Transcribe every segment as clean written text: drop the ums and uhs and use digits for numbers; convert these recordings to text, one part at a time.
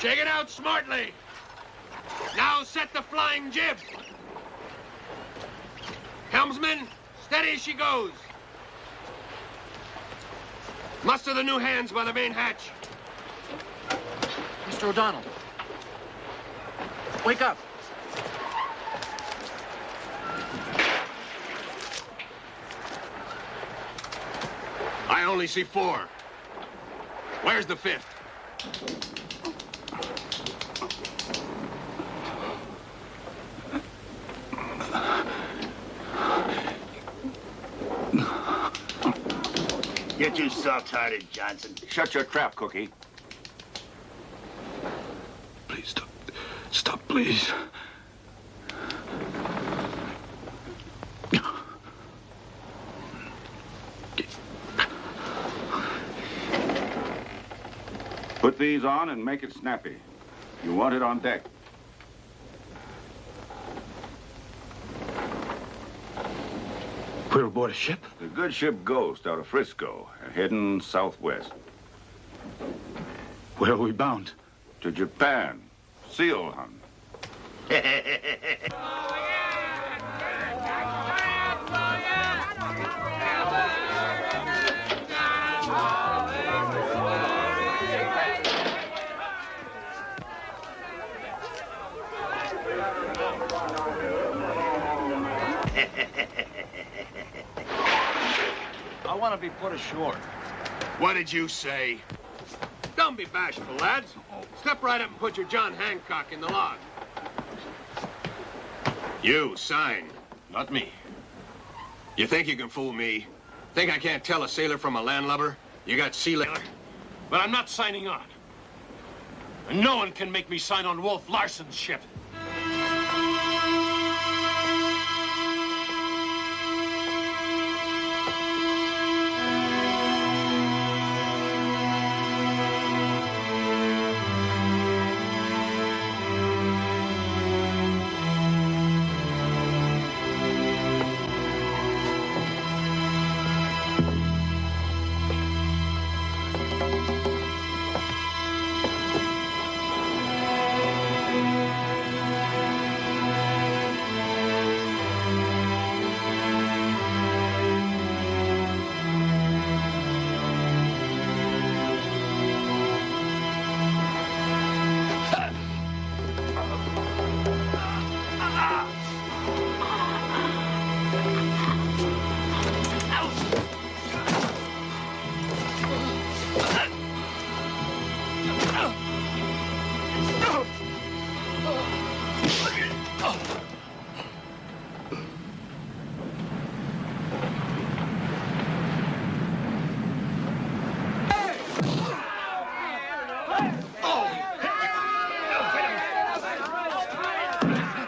Shake it out smartly. Now set the flying jib. Helmsman, steady as she goes. Muster the new hands by the main hatch. Mr. O'Donnell. Wake up. I only see 4. Where's the 5th? You're too soft-hearted, Johnson. Shut your trap, Cookie. Please, stop. Stop, please. Put these on and make it snappy. You want it on deck. We're aboard a ship? The good ship Ghost out of Frisco, heading southwest. Where are we bound? To Japan. Seal hunt. I want to be put ashore. What did you say? Don't be bashful, lads. Step right up and put your John Hancock in the log. You, sign. Not me. You think you can fool me? Think I can't tell a sailor from a landlubber? You got sea leather. But I'm not signing on. And no one can make me sign on Wolf Larson's ship.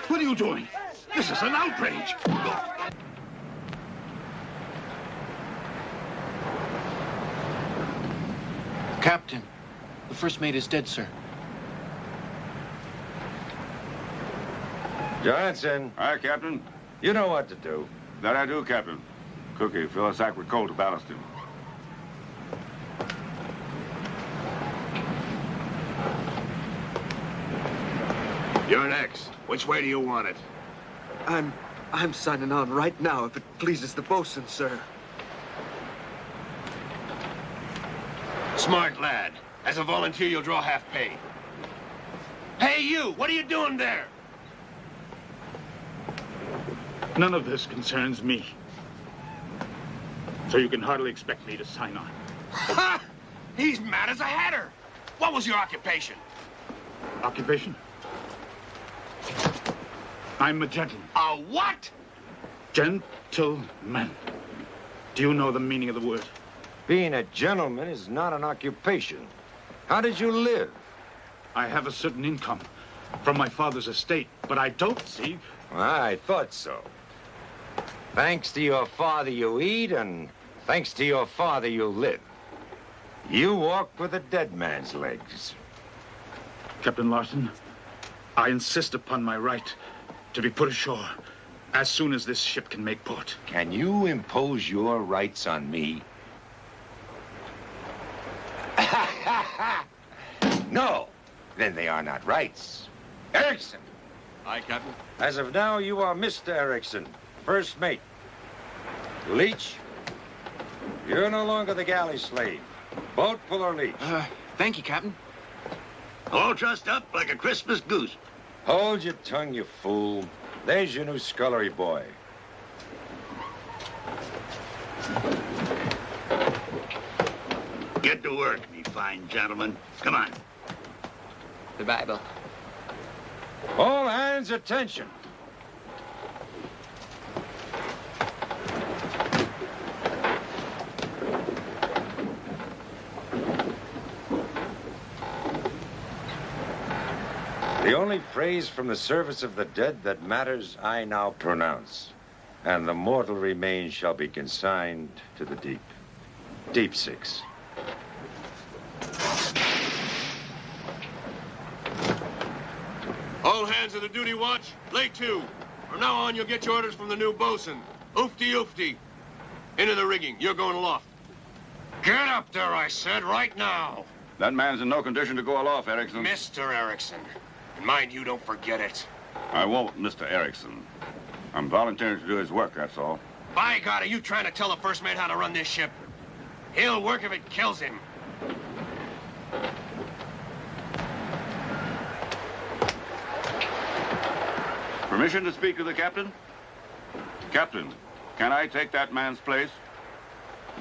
What are you doing? This is an outrage. Captain, the first mate is dead, sir. Johnson, Aye, Captain. you know what to do. That I do, Captain. Cookie, fill a sack with coal to ballast him. You're next. Which way do you want it? I'm signing on right now if it pleases the bosun, sir. Smart lad. As a volunteer, you'll draw half pay. Hey, you! What are you doing there? None of this concerns me. So you can hardly expect me to sign on. Ha! He's mad as a hatter. What was your occupation? Occupation? I'm a gentleman. A what? Gentleman. Do you know the meaning of the word? Being a gentleman is not an occupation. How did you live? I have a certain income from my father's estate, but I don't see... I thought so. Thanks to your father you eat, and thanks to your father you live. You walk with a dead man's legs. Captain Larson, I insist upon my right to be put ashore as soon as this ship can make port. Can you impose your rights on me? No, then they are not rights. Erickson! Aye, Captain. As of now, you are Mr. Erickson, first mate. Leech, you're no longer the galley slave. Boat puller Leech. Thank you, Captain. All trussed up like a Christmas goose. Hold your tongue, you fool. There's your new scullery boy. Get to work, me fine gentlemen. Come on. The Bible. All hands, attention. The only phrase from the service of the dead that matters, I now pronounce. And the mortal remains shall be consigned to the deep. Deep six. All hands of the duty watch, lay to. From now on, you'll get your orders from the new bosun. Oofty, oofty. Into the rigging. You're going aloft. Get up there, I said, right now. That man's in no condition to go aloft, Erickson. Mr. Erickson. And mind you, don't forget it. I won't, Mr. Erickson. I'm volunteering to do his work, that's all. By God, are you trying to tell the first mate how to run this ship? He'll work if it kills him. Permission to speak to the captain? Captain, can I take that man's place?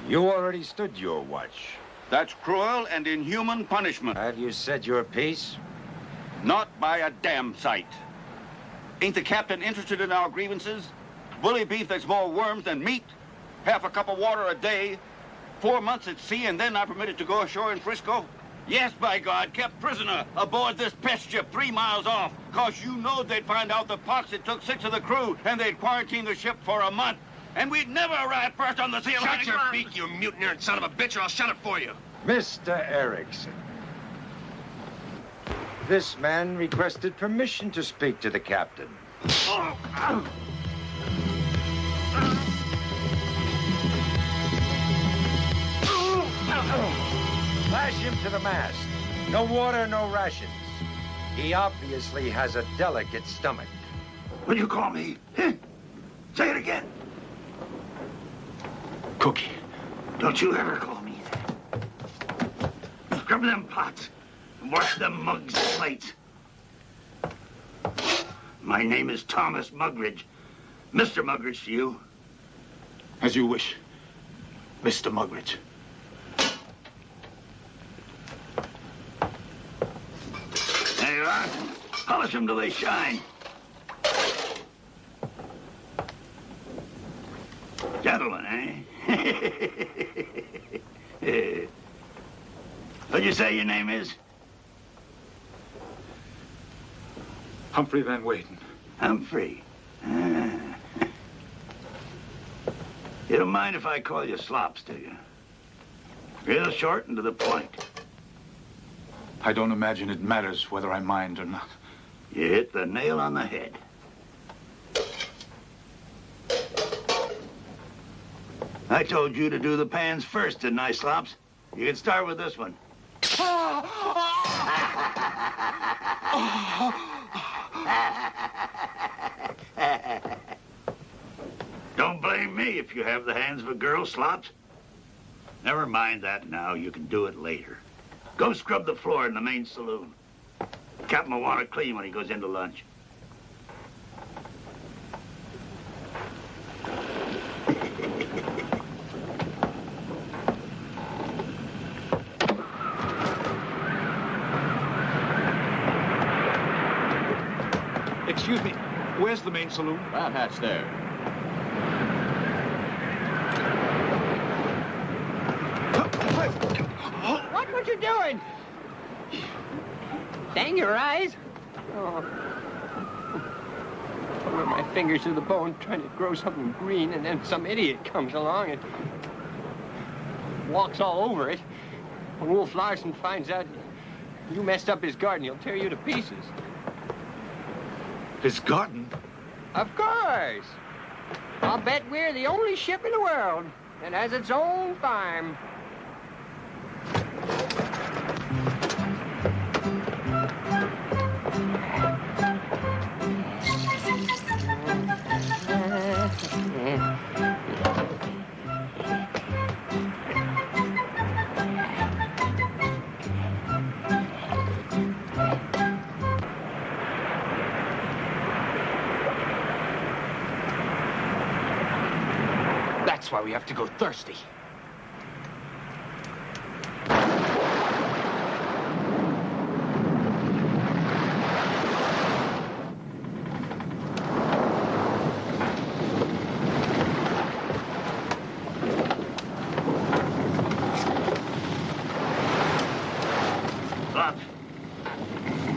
You already stood your watch. That's cruel and inhuman punishment. Have you said your piece? Not by a damn sight. Ain't the captain interested in our grievances? Bully beef that's more worms than meat? Half a cup of water a day? 4 months at sea and then not permitted to go ashore in Frisco? Yes, by God, kept prisoner aboard this pest ship 3 miles off. 'Cause you know they'd find out the pox it took 6 of the crew and they'd quarantine the ship for a month. And we'd never arrive first on the sea. Shut your beak, you mutineering son of a bitch, or I'll shut it for you. Mr. Erickson. This man requested permission to speak to the captain. Lash him to the mast. No water, no rations. He obviously has a delicate stomach. What do you call me? Huh? Say it again. Cookie. Don't you ever call me that. Scrub them pots and wash them mugs and plates. My name is Thomas Mugridge. Mr. Mugridge to you. As you wish, Mr. Mugridge. There you are. Polish them till they shine. Gentlemen, eh? What'd you say your name is? Humphrey Van Weyden. Humphrey. Ah. You don't mind if I call you Slops, do you? Real short and to the point. I don't imagine it matters whether I mind or not. You hit the nail on the head. I told you to do the pans first, didn't I, Slops? You can start with this one. Don't blame me if you have the hands of a girl, Slops. Never mind that now. You can do it later. Go scrub the floor in the main saloon. Captain will want it clean when he goes into lunch. Excuse me, where's the main saloon? That hatch there. What you doing? Dang your eyes. Oh. I run my fingers to the bone trying to grow something green, and then some idiot comes along and walks all over it. When Wolf Larson finds out you messed up his garden, he'll tear you to pieces. His garden? Of course. I'll bet we're the only ship in the world that has its own farm. That's why we have to go thirsty.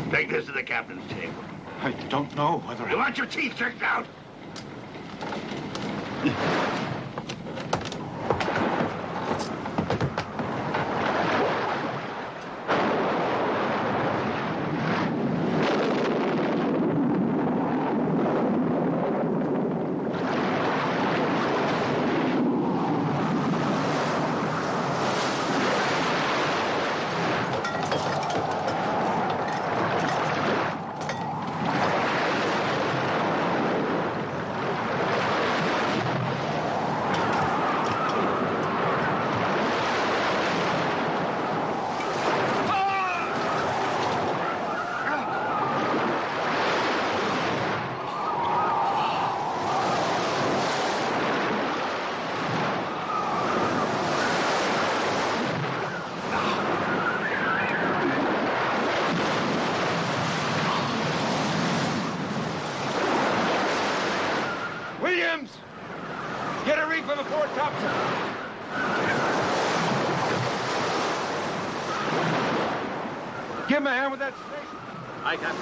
Take this to the captain's table. I don't know whether You want your teeth jerked out? Get a reef on the fore topsail. Give him a hand with that station. I got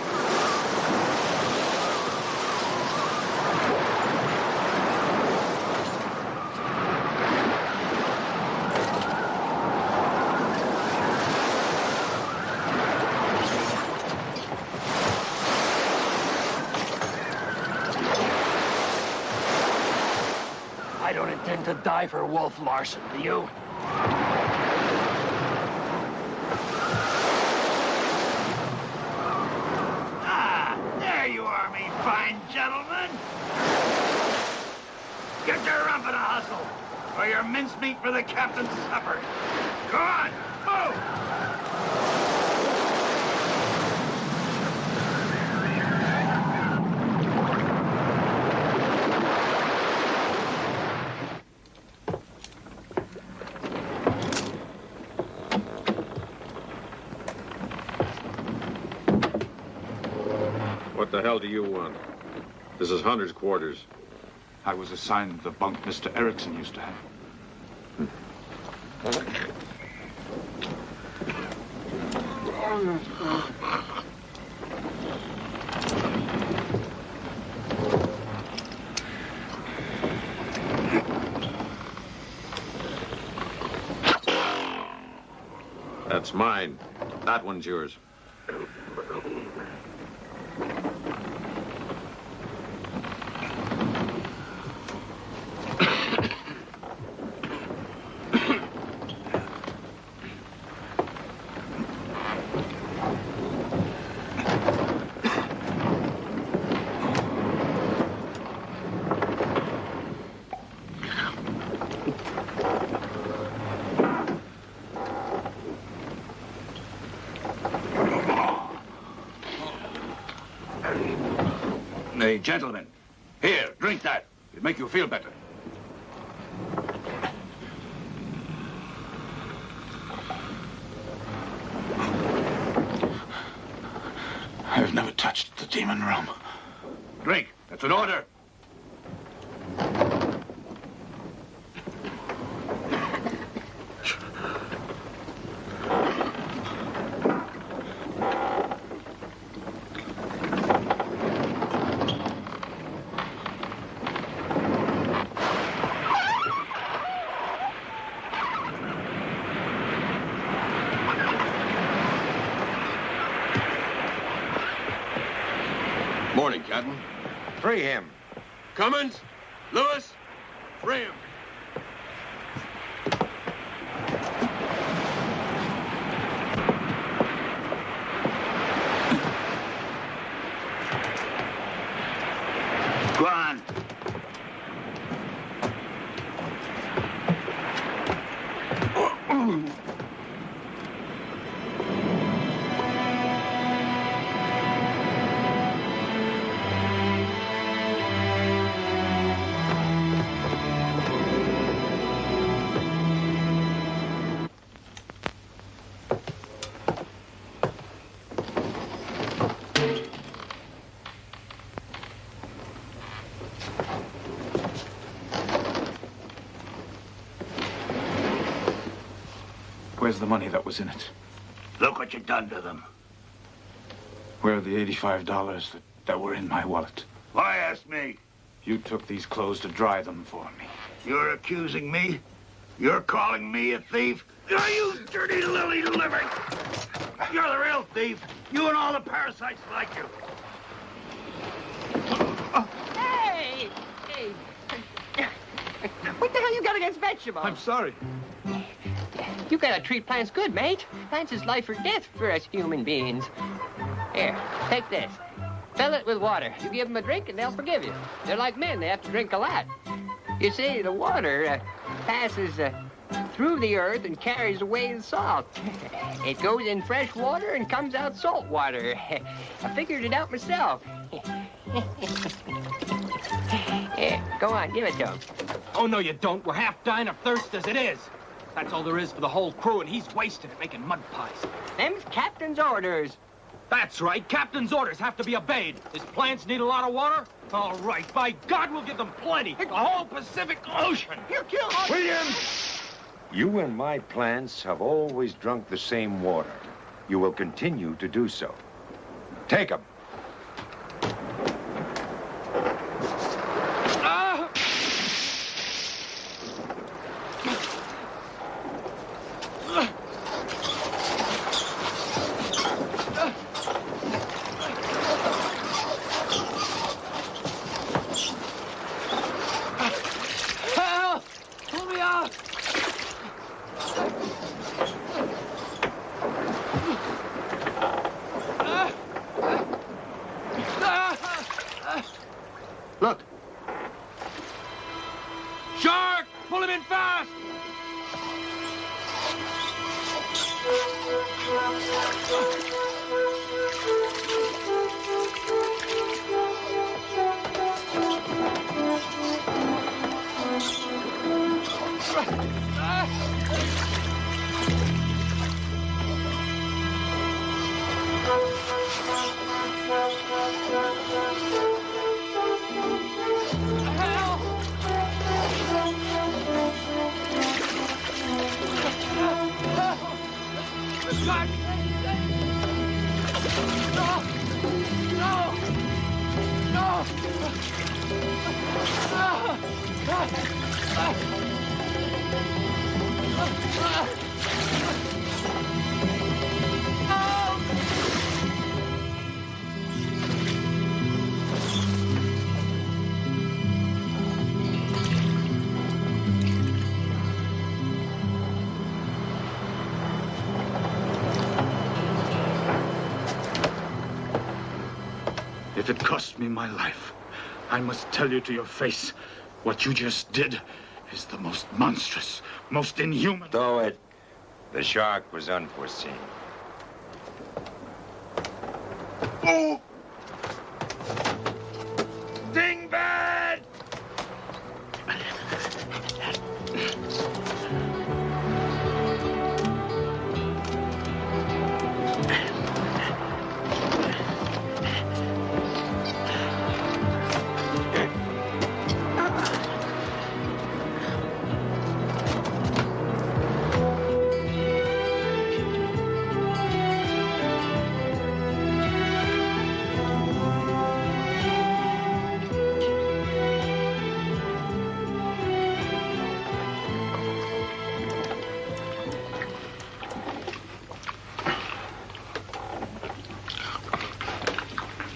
I don't intend to die for Wolf Larson, do you? Ah, there you are, me fine gentlemen. Get your rump in a hustle, or your mincemeat for the captain's supper. Go on, move! What the hell do you want? This is Hunter's quarters. I was assigned the bunk Mr. Erickson used to have. That's mine. That one's yours. Hey, gentlemen, here, drink that. It'll make you feel better. I've never touched the demon rum. Drink. That's an order. Morning, Captain. Free him. Cummins? Lewis? Free him. Go on. the money that was in it? Look what you done to them. Where are the $85 that were in my wallet? Why ask me? You took these clothes to dry them for me. You're accusing me? You're calling me a thief? Are you dirty lily livered? You're the real thief. You and all the parasites like you. Hey! Hey! What the hell you got against vegetables? I'm sorry. You gotta treat plants good, mate. Plants is life or death for us human beings. Here, take this. Fill it with water. You give them a drink and they'll forgive you. They're like men. They have to drink a lot. You see, the water passes through the earth and carries away the salt. It goes in fresh water and comes out salt water. I figured it out myself. Here, go on, give it to him. Oh, no, you don't. We're half dying of thirst as it is. That's all there is for the whole crew, and he's wasting it making mud pies. Them's captain's orders. That's right. Captain's orders have to be obeyed. His plants need a lot of water? All right. By God, we'll give them plenty. The whole Pacific Ocean. You kill William! You and my plants have always drunk the same water. You will continue to do so. Take them. Look. Shark! Pull him in fast! If it cost me my life, I must tell you to your face, what you just did is the most monstrous, most inhuman. Though it, the shark was unforeseen. Oh! Dingbat!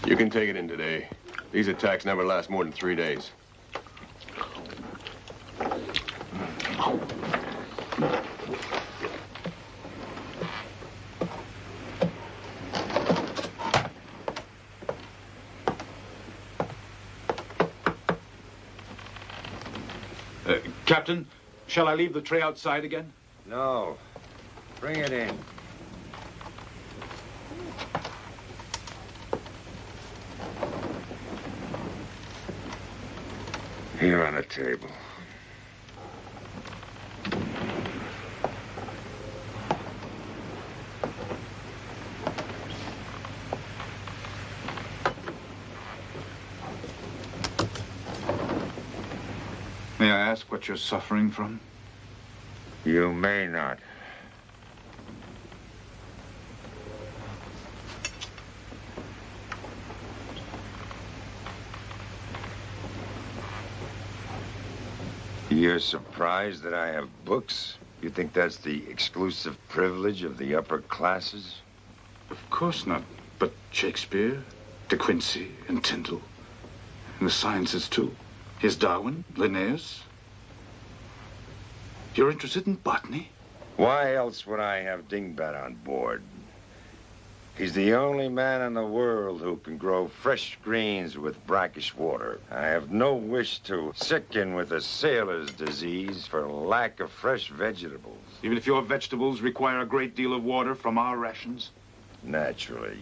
You can take it in today. These attacks never last more than 3 days. Captain, shall I leave the tray outside again? No. Bring it in. Here on the table. May I ask what you're suffering from? You may not. You're surprised that I have books? You think that's the exclusive privilege of the upper classes? Of course not. But Shakespeare, De Quincey, and Tyndall. And the sciences, too. Here's Darwin, Linnaeus. You're interested in botany? Why else would I have Dingbat on board? He's the only man in the world who can grow fresh greens with brackish water. I have no wish to sicken with a sailor's disease for lack of fresh vegetables. Even if your vegetables require a great deal of water from our rations? Naturally.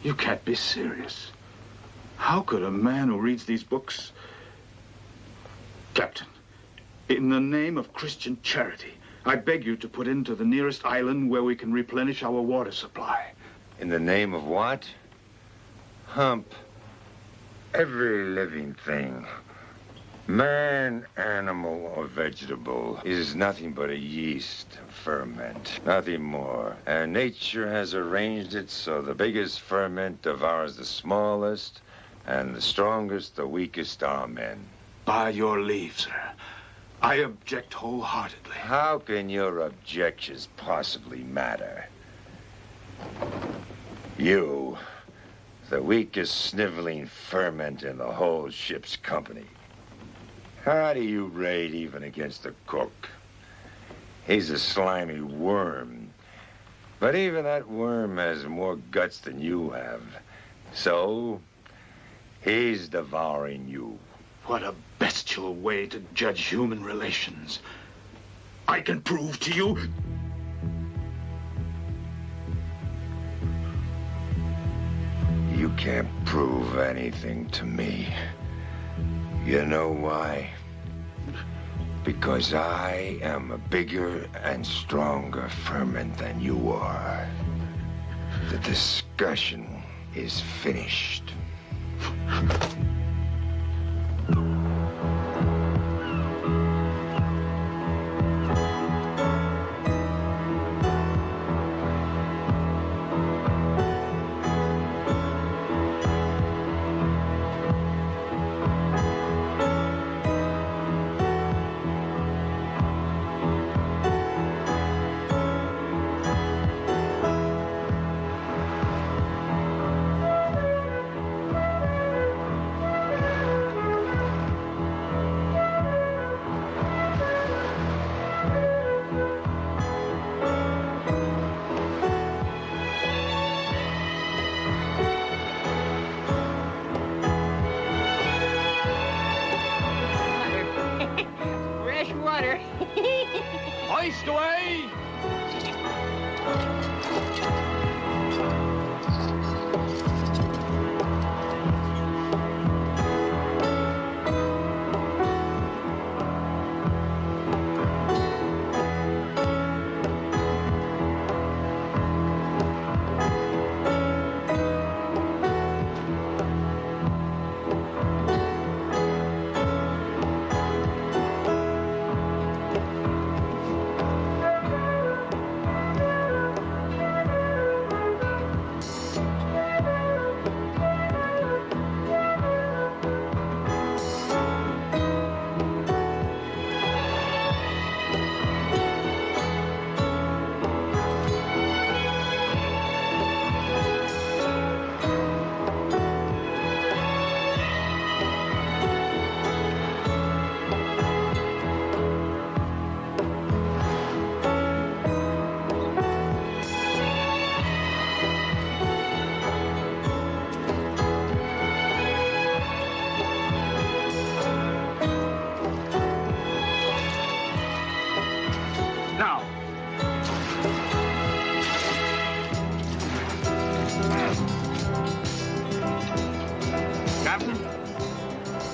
You can't be serious. How could a man who reads these books... Captain, in the name of Christian charity, I beg you to put into the nearest island where we can replenish our water supply. In the name of what? Hump. Every living thing, man, animal, or vegetable, is nothing but a yeast, ferment, nothing more. And nature has arranged it so the biggest ferment of ours, the smallest, and the strongest, the weakest are men. By your leave, sir. I object wholeheartedly. How can your objections possibly matter? You, the weakest sniveling ferment in the whole ship's company. How do you rate even against the cook? He's a slimy worm. But even that worm has more guts than you have. So, he's devouring you. What a bestial way to judge human relations. I can prove to you... You can't prove anything to me. You know why? Because I am a bigger and stronger ferment than you are. The discussion is finished. Hoist away!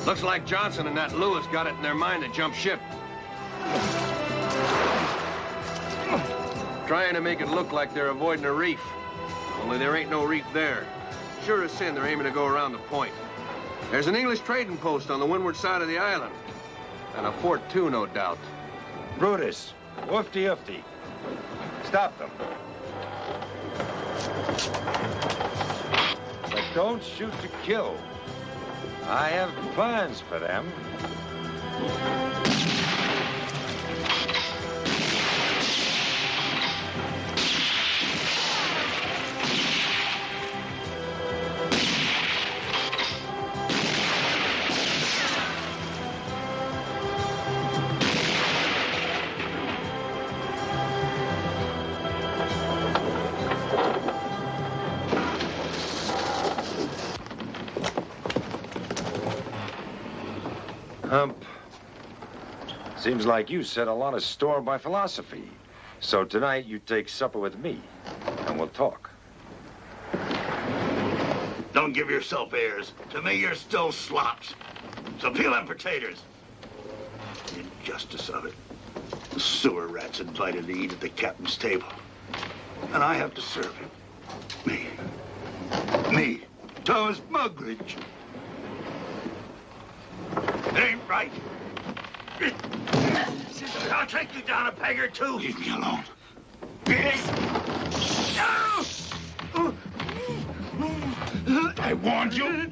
Looks like Johnson and that Lewis got it in their mind to jump ship. Trying to make it look like they're avoiding a reef. Only there ain't no reef there. Sure as sin, they're aiming to go around the point. There's an English trading post on the windward side of the island. And a fort, too, no doubt. Brutus, woofty-oofty. Stop them. But don't shoot to kill. I have plans for them. Hump, seems like you set a lot of store by philosophy. So tonight you take supper with me, and we'll talk. Don't give yourself airs. To me, you're still slops. So peel them potatoes. The injustice of it. The sewer rat's invited to eat at the captain's table. And I have to serve him. Me, Thomas Mugridge. It ain't right. I'll take you down a peg or two. Leave me alone. I warned you.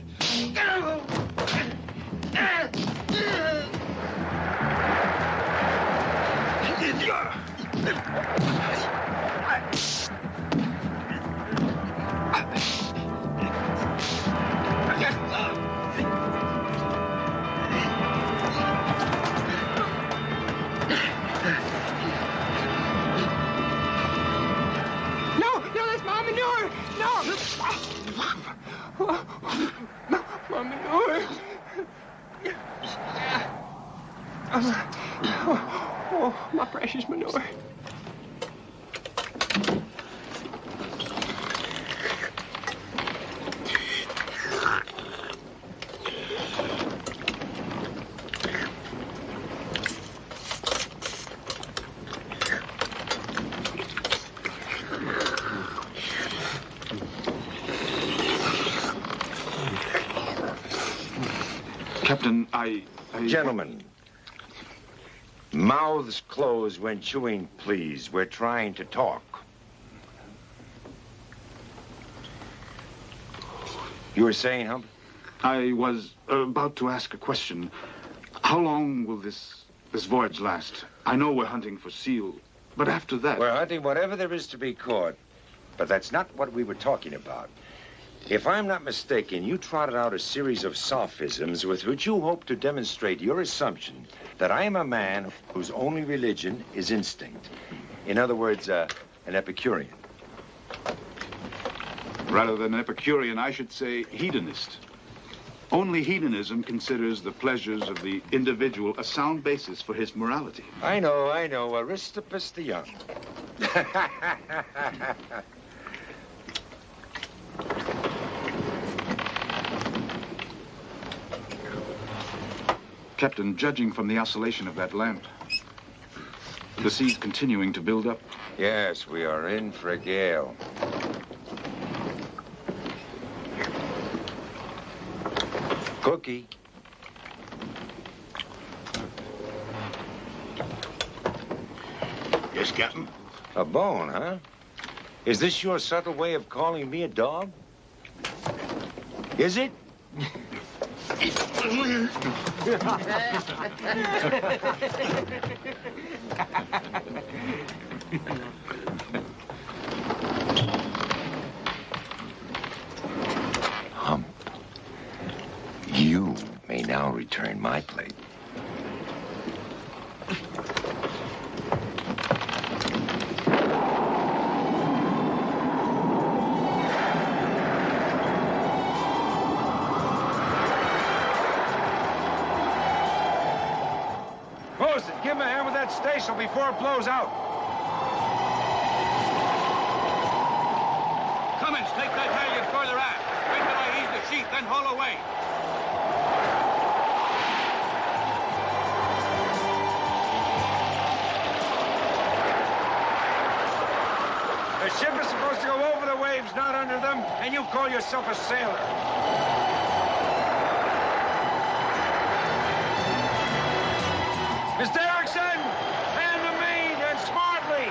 Oh, my precious manure. Captain, Gentlemen, mouths closed when chewing, please. We're trying to talk. You were saying, Hump? I was about to ask a question. How long will this voyage last? I know we're hunting for seal, but after that... We're hunting whatever there is to be caught, but that's not what we were talking about. If I'm not mistaken, you trotted out a series of sophisms with which you hope to demonstrate your assumption that I am a man whose only religion is instinct. In other words, an Epicurean. Rather than Epicurean, I should say hedonist. Only hedonism considers the pleasures of the individual a sound basis for his morality. I know. Aristippus the Young. Captain, judging from the oscillation of that lamp, the sea's continuing to build up. Yes, we are in for a gale. Cookie. Yes, Captain? A bone, huh? Is this your subtle way of calling me a dog? Is it? Hump, you may now return my plate. Give him a hand with that staysail before it blows out. Cummins, take that halyard further aft. Wait till I ease the sheet, then haul away. The ship is supposed to go over the waves, not under them, and you call yourself a sailor. Mr. Erickson, man the main and smartly.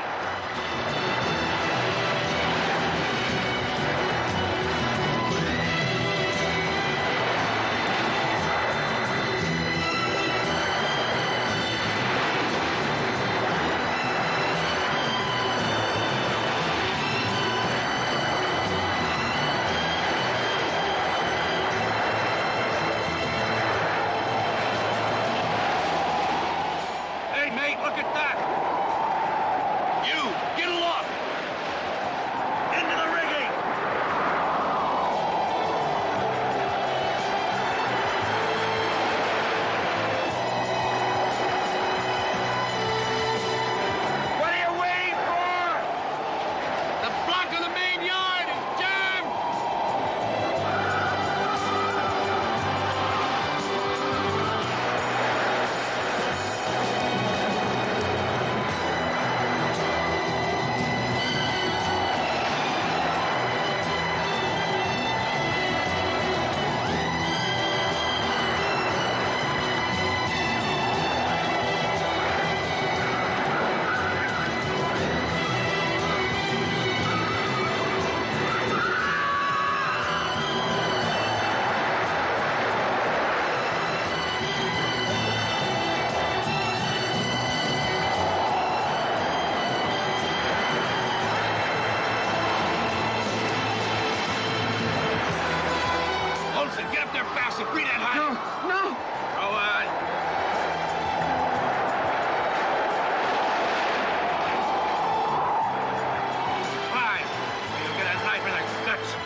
taxi. Bring that high. No! Go on. Fine. You'll get a knife in the guts.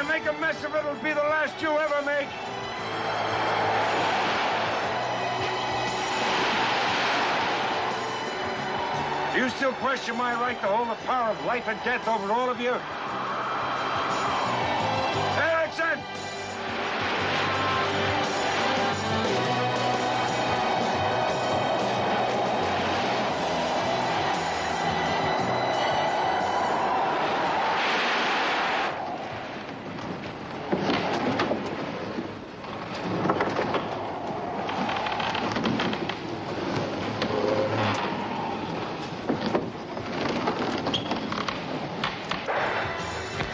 make a mess of it, it'll be the last you ever make. Do you still question my right to hold the power of life and death over all of you? Erickson!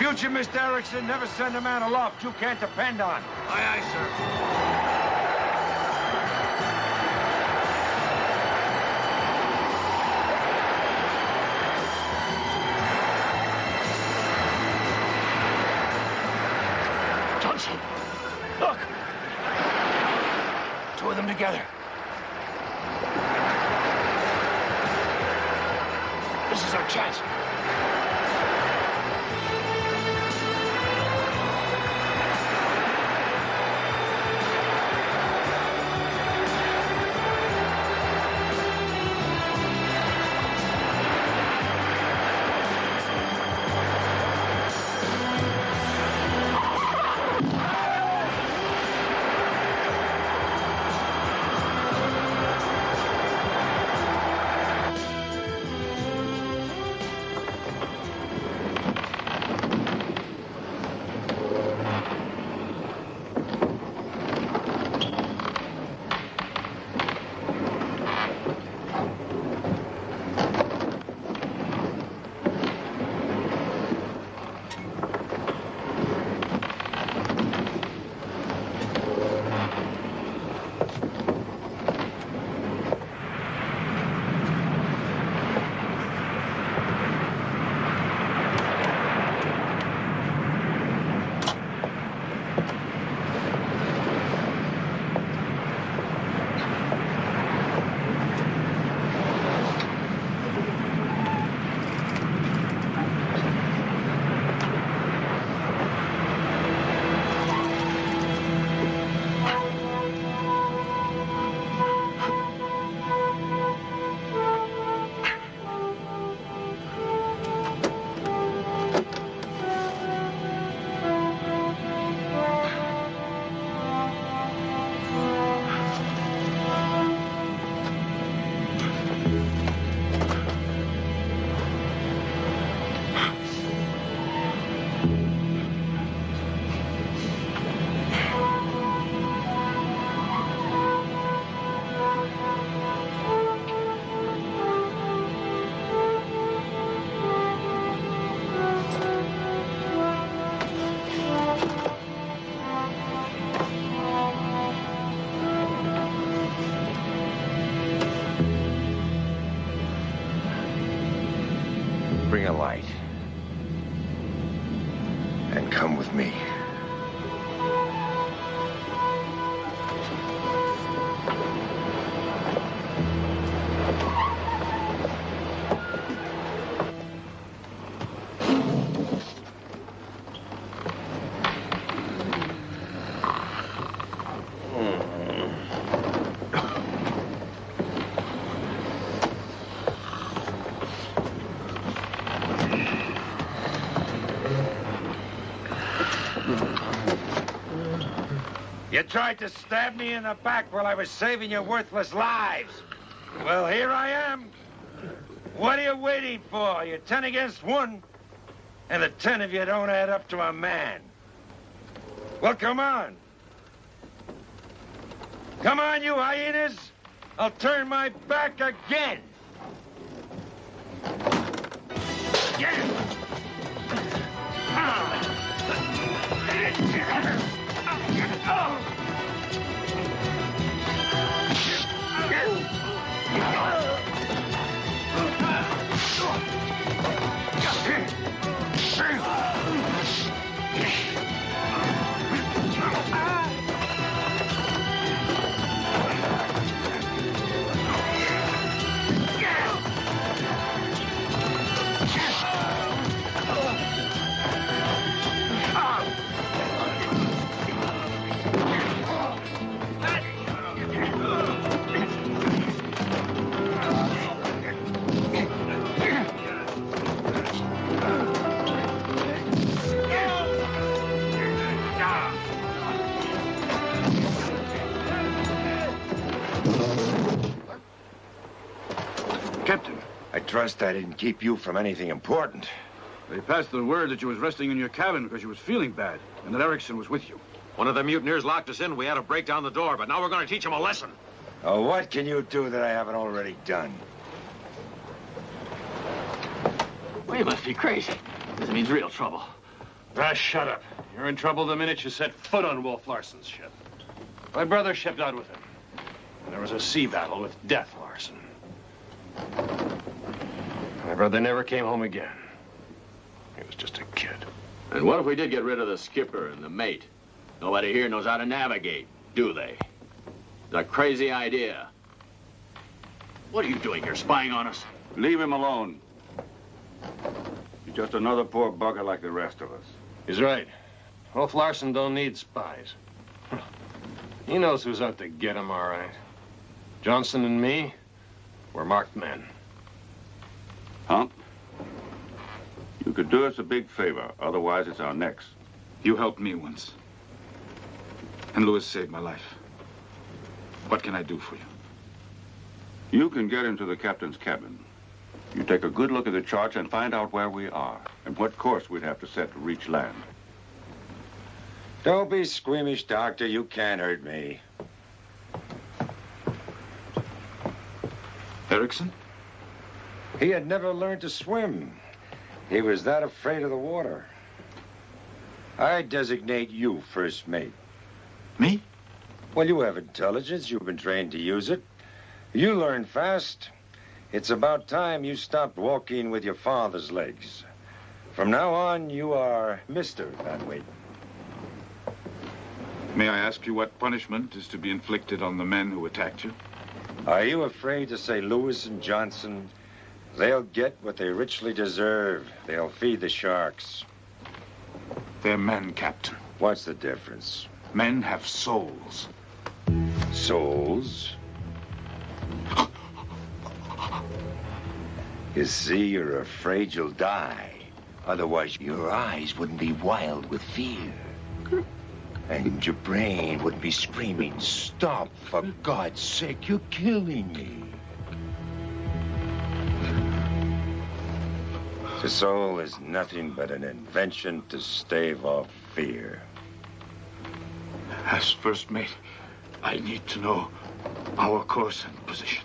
Future, Mr. Erickson, never send a man aloft you can't depend on. Aye, aye, sir. Johnson, look. Two of them together. This is our chance. me. You tried to stab me in the back while I was saving your worthless lives. Well, here I am. What are you waiting for? You're 10 against 1, and the 10 of you don't add up to a man. Well, come on. Come on, you hyenas. I'll turn my back again. Captain. I trust I didn't keep you from anything important. They passed the word that you was resting in your cabin because you was feeling bad, and that Erickson was with you. One of the mutineers locked us in. We had to break down the door, but now we're going to teach him a lesson. Oh, what can you do that I haven't already done? Well, you must be crazy. This means real trouble. Ah, shut up. You're in trouble the minute you set foot on Wolf Larson's ship. My brother shipped out with him. And there was a sea battle with Death Larsen. My brother never came home again. He was just a kid. And what if we did get rid of the skipper and the mate? Nobody here knows how to navigate, do they? It's a crazy idea. What are you doing here, spying on us? Leave him alone. He's just another poor bugger like the rest of us. He's right. Wolf Larson don't need spies. He knows who's out to get him, all right. Johnson and me, we're marked men. Hump, you could do us a big favor. Otherwise, it's our necks. You helped me once. And Lewis saved my life. What can I do for you? You can get into the captain's cabin. You take a good look at the charts and find out where we are and what course we'd have to set to reach land. Don't be squeamish, Doctor. You can't hurt me. Erickson? He had never learned to swim. He was that afraid of the water. I designate you first mate. Me? Well, you have intelligence. You've been trained to use it. You learn fast. It's about time you stopped walking with your father's legs. From now on, you are Mr. Van Weyden. May I ask you what punishment is to be inflicted on the men who attacked you? Are you afraid to say Lewis and Johnson? They'll get what they richly deserve. They'll feed the sharks. They're men, Captain. What's the difference? Men have souls. Souls? You see, you're afraid you'll die. Otherwise, your eyes wouldn't be wild with fear. And your brain wouldn't be screaming, "Stop, for God's sake, you're killing me." The soul is nothing but an invention to stave off fear. As first mate, I need to know our course and position.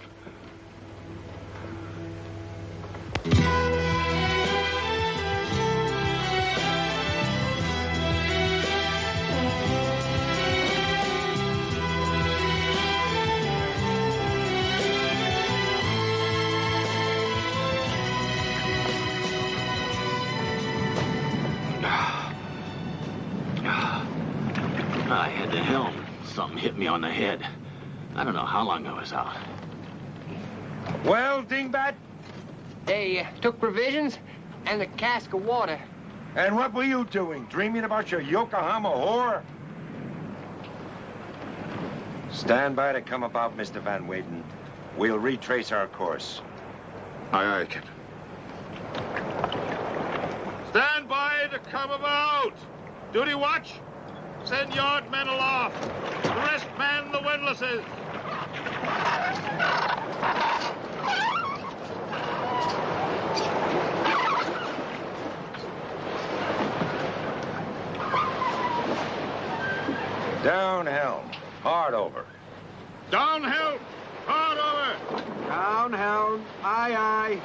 I had the helm. Something hit me on the head. I don't know how long I was out. Well, Dingbat? They took provisions and a cask of water. And what were you doing? Dreaming about your Yokohama whore? Stand by to come about, Mr. Van Weyden. We'll retrace our course. Aye, aye, Captain. Stand by to come about. Duty watch. Send yard men aloft. The rest man the windlasses. Down helm. Hard over. Down helm. Hard over. Down, helm. Aye, aye.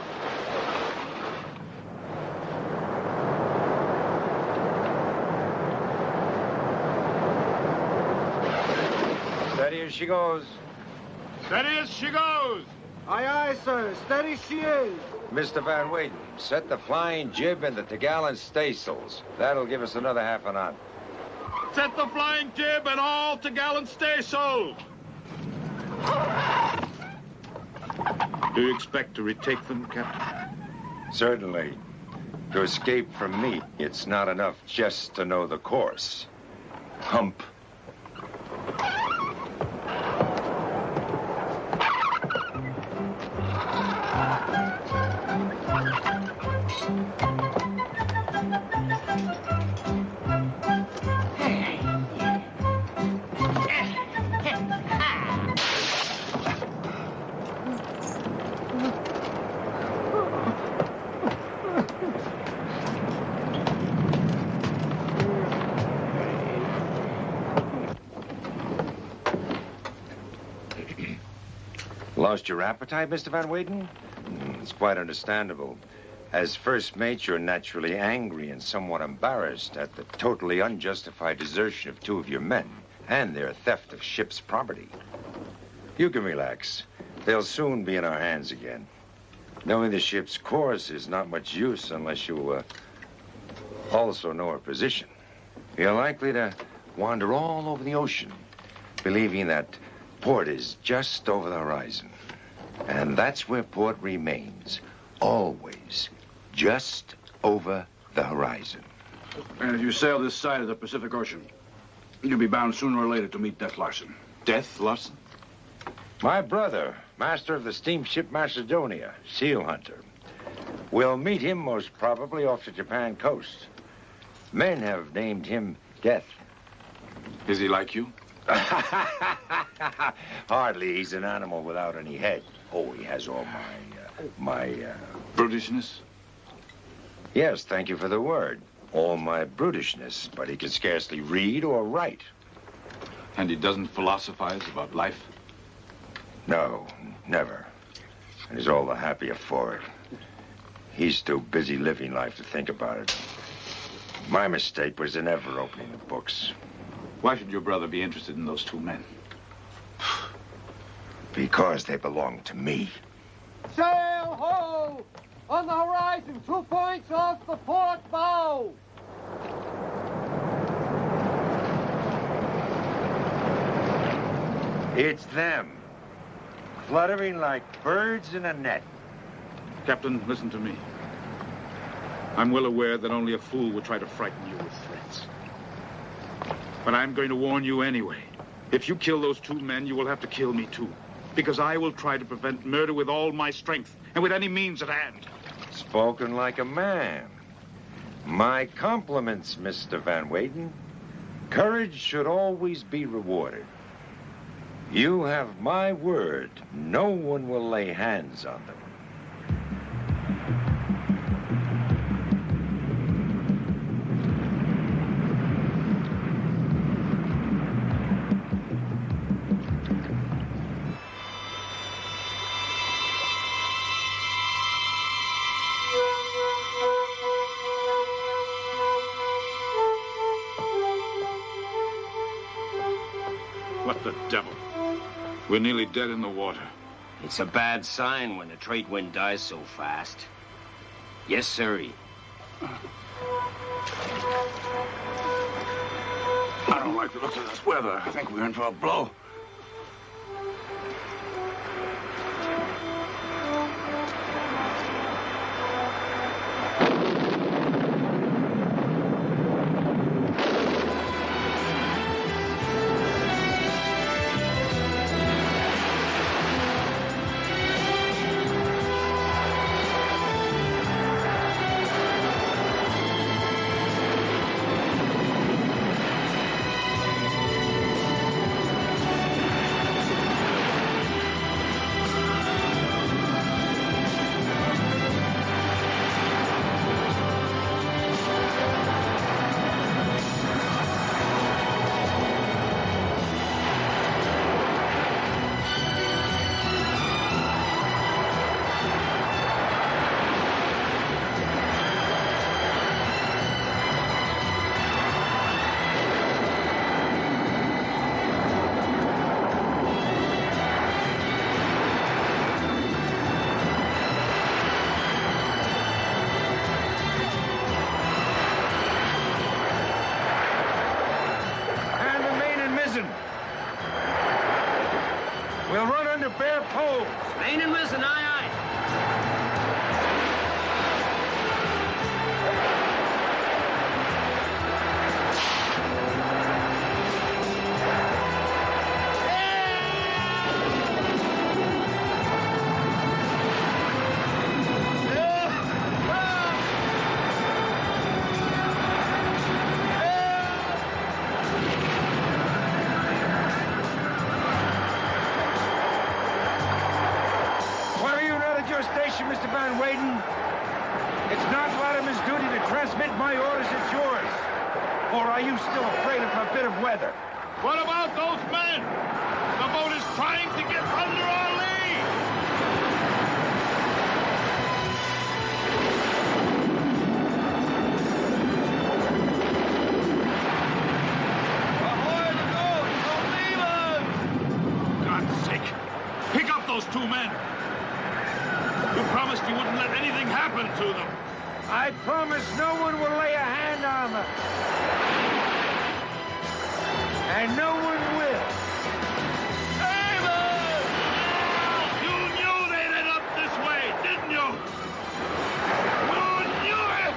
Steady as she goes. Steady as she goes. Aye, aye, sir. Steady she is. Mr. Van Weyden, set the flying jib and the topgallant staysails. That'll give us another half a knot. Set the flying jib and all topgallant staysail. Do you expect to retake them, Captain? Certainly. To escape from me, it's not enough just to know the course. Hump. Lost your appetite, Mr. Van Weyden? It's quite understandable. As first mate, you're naturally angry and somewhat embarrassed at the totally unjustified desertion of two of your men and their theft of ship's property. You can relax. They'll soon be in our hands again. Knowing the ship's course is not much use unless you also know her position. You're likely to wander all over the ocean, believing that port is just over the horizon. And that's where port remains, always, just over the horizon. And if you sail this side of the Pacific Ocean, you'll be bound sooner or later to meet Death Larsen. Death Larsen? My brother, master of the steamship Macedonia, seal hunter. We'll meet him most probably off the Japan coast. Men have named him Death. Is he like you? Hardly. He's an animal without any head. Oh, he has all my Brutishness? Yes, thank you for the word. All my brutishness, but he can scarcely read or write. And he doesn't philosophize about life? No, never. And he's all the happier for it. He's too busy living life to think about it. My mistake was in ever opening the books. Why should your brother be interested in those two men? Because they belong to me. Sail ho! On the horizon, 2 points off the port bow! It's them. Fluttering like birds in a net. Captain, listen to me. I'm well aware that only a fool would try to frighten you with threats. But I'm going to warn you anyway. If you kill those two men, you will have to kill me too. Because I will try to prevent murder with all my strength and with any means at hand. Spoken like a man. My compliments, Mr. Van Weyden. Courage should always be rewarded. You have my word. No one will lay hands on them. What the devil? We're nearly dead in the water. It's a bad sign when the trade wind dies so fast. Yes, sirree. I don't like With the looks of this weather, I think we're in for a blow. We'll run under bare poles. Main and mizzen, aye, aye. Mr. Van Weyden, it's not Latimer's duty to transmit my orders, it's yours. Or are you still afraid of a bit of weather? What about those men? The boat is trying to get under our lee! Ahoy, the boat! Don't leave us! God's sake! Pick up those two men! You promised you wouldn't let anything happen to them. I promise no one will lay a hand on them. And no one will. Amos! You knew they'd end up this way, didn't you? You knew it!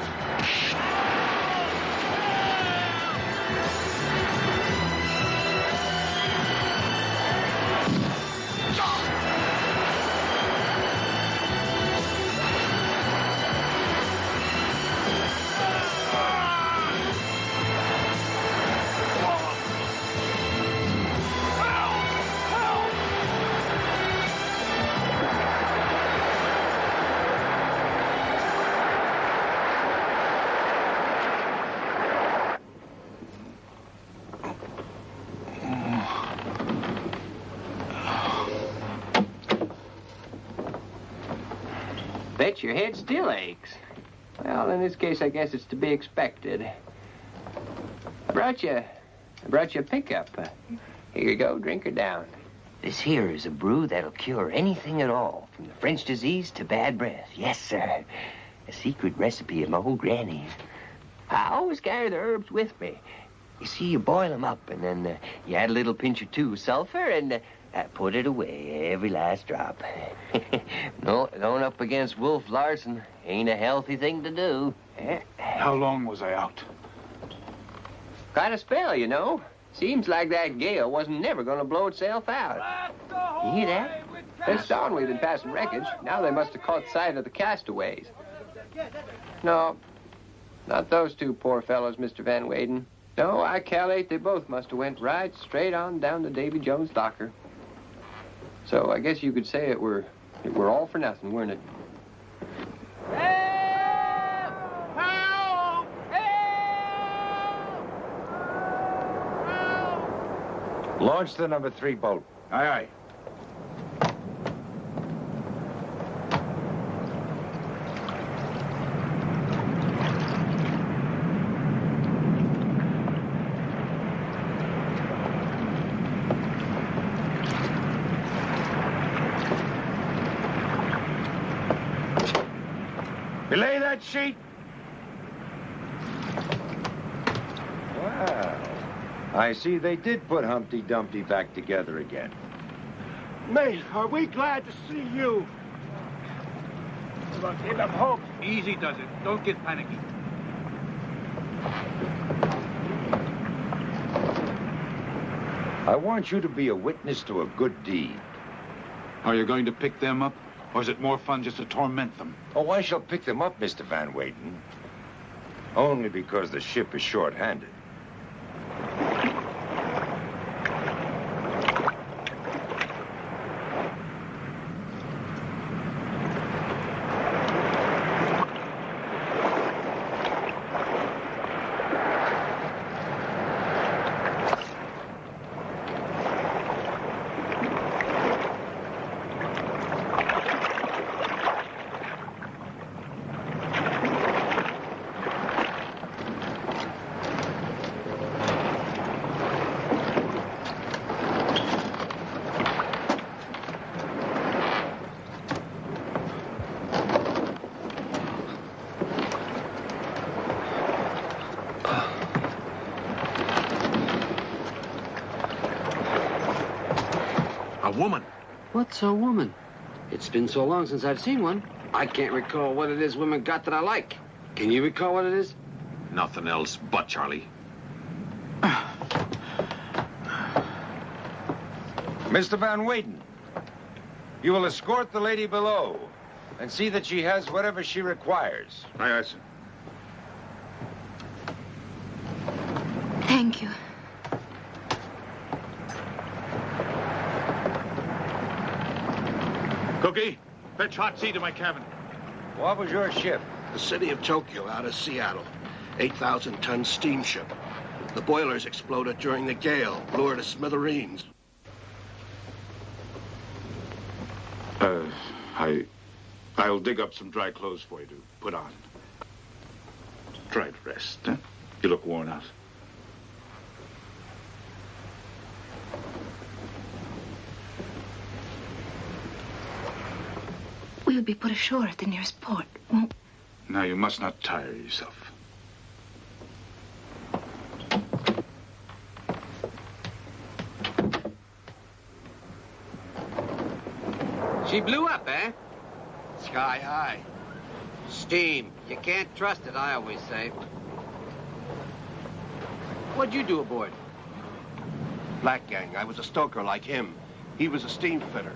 Bet your head still aches. Well, in this case, I guess it's to be expected. I brought you a pickup. Here you go, drink her down. This here is a brew that'll cure anything at all, from the French disease to bad breath. Yes, sir. A secret recipe of my old granny's. I always carry the herbs with me. You see, you boil them up, and then you add a little pinch or two of sulfur, and put it away, every last drop. No, going up against Wolf Larson ain't a healthy thing to do. How long was I out? Quite a spell, you know. Seems like that gale wasn't never going to blow itself out. You hear that? There's Darnley been passing wreckage. Now they must have caught sight of the castaways. No, not those two poor fellows, Mr. Van Weyden. No, I calculate they both must have went right straight on down to Davy Jones' locker. So I guess you could say it were all for nothing, weren't it? Launch the number 3 boat. Aye, aye. Belay that sheet. Wow. I see they did put Humpty Dumpty back together again. Mate, are we glad to see you? Look, give them hope. Easy does it. Don't get panicky. I want you to be a witness to a good deed. Are you going to pick them up? Or is it more fun just to torment them? Oh, I shall pick them up, Mr. Van Weyden. Only because the ship is short-handed. Woman. What's a woman? It's been so long since I've seen one. I can't recall what it is women got that I like. Can you recall what it is? Nothing else but Charlie. Mr. Van Weyden, you will escort the lady below and see that she has whatever she requires. Aye, sir. Thank you. Cookie, fetch hot tea to my cabin. What was your ship? The city of Tokyo out of Seattle. 8,000-ton steamship. The boilers exploded during the gale, blew her to smithereens. I'll dig up some dry clothes for you to put on. Try to rest, huh? You look worn out. We'll be put ashore at the nearest port, won't we? Now, you must not tire yourself. She blew up, eh? Sky high. Steam. You can't trust it, I always say. What'd you do aboard? Black gang. I was a stoker like him. He was a steam fitter.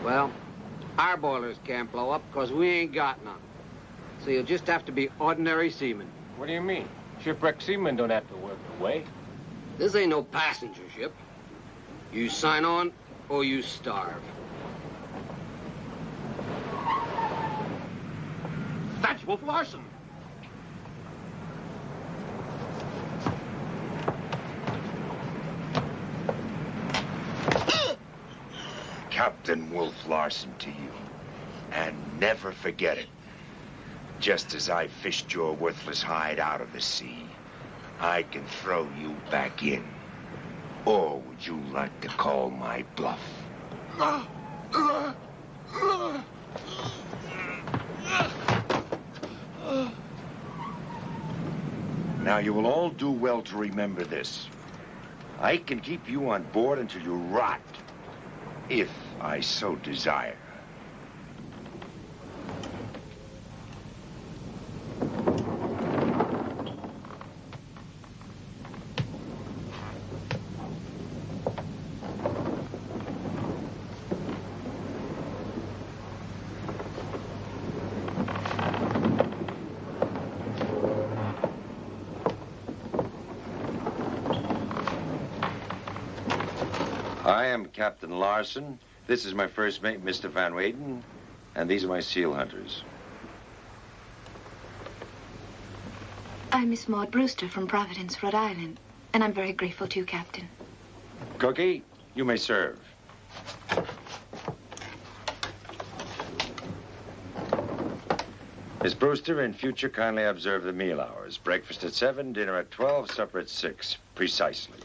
Well, our boilers can't blow up because we ain't got none. So you'll just have to be ordinary seamen. What do you mean? Shipwrecked seamen don't have to work away. This ain't no passenger ship. You sign on or you starve. That's Wolf Larson. Captain Wolf Larson to you. And never forget it. Just as I fished your worthless hide out of the sea, I can throw you back in. Or would you like to call my bluff? Now, you will all do well to remember this. I can keep you on board until you rot, if I so desire. I am Captain Larson. This is my first mate, Mr. Van Weyden, and these are my seal hunters. I'm Miss Maud Brewster from Providence, Rhode Island, and I'm very grateful to you, Captain. Cookie, you may serve. Miss Brewster, in future, kindly observe the meal hours. Breakfast at 7, dinner at 12, supper at 6, precisely.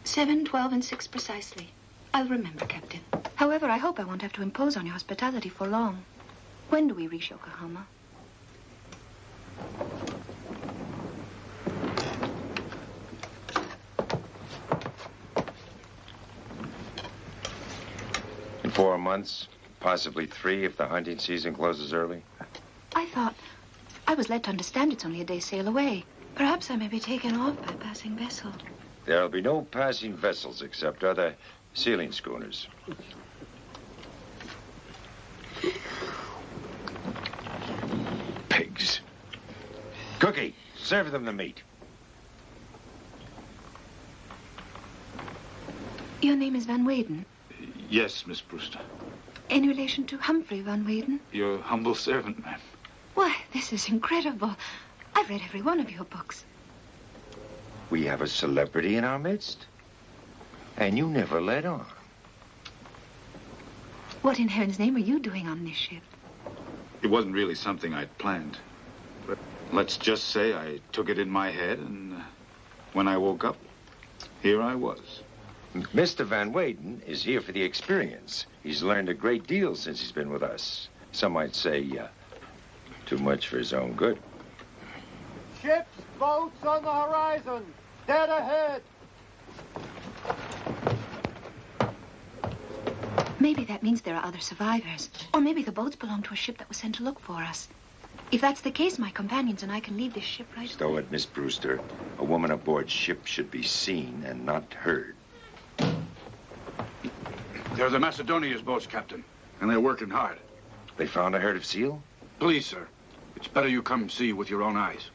7, 12, and 6 precisely. I'll remember, Captain. However, I hope I won't have to impose on your hospitality for long. When do we reach Yokohama? 4 months, possibly 3 if the hunting season closes early. I thought... I was led to understand it's only a day's sail away. Perhaps I may be taken off by a passing vessel. There'll be no passing vessels except other sealing schooners. Pigs. Cookie, serve them the meat. Your name is Van Weyden? Yes, Miss Brewster. In relation to Humphrey Van Weyden? Your humble servant, ma'am. Why, this is incredible. I've read every one of your books. We have a celebrity in our midst. And you never let on. What in heaven's name are you doing on this ship? It wasn't really something I'd planned. But let's just say I took it in my head, and when I woke up, here I was. Mr. Van Weyden is here for the experience. He's learned a great deal since he's been with us. Some might say, too much for his own good. Ships, boats on the horizon. Dead ahead. Maybe that means there are other survivors. Or maybe the boats belong to a ship that was sent to look for us. If that's the case, my companions and I can leave this ship right away. Stow it, Miss Brewster. A woman aboard ship should be seen and not heard. They're the Macedonia's boats, Captain, and they're working hard. They found a herd of seal? Please, sir. It's better you come and see with your own eyes.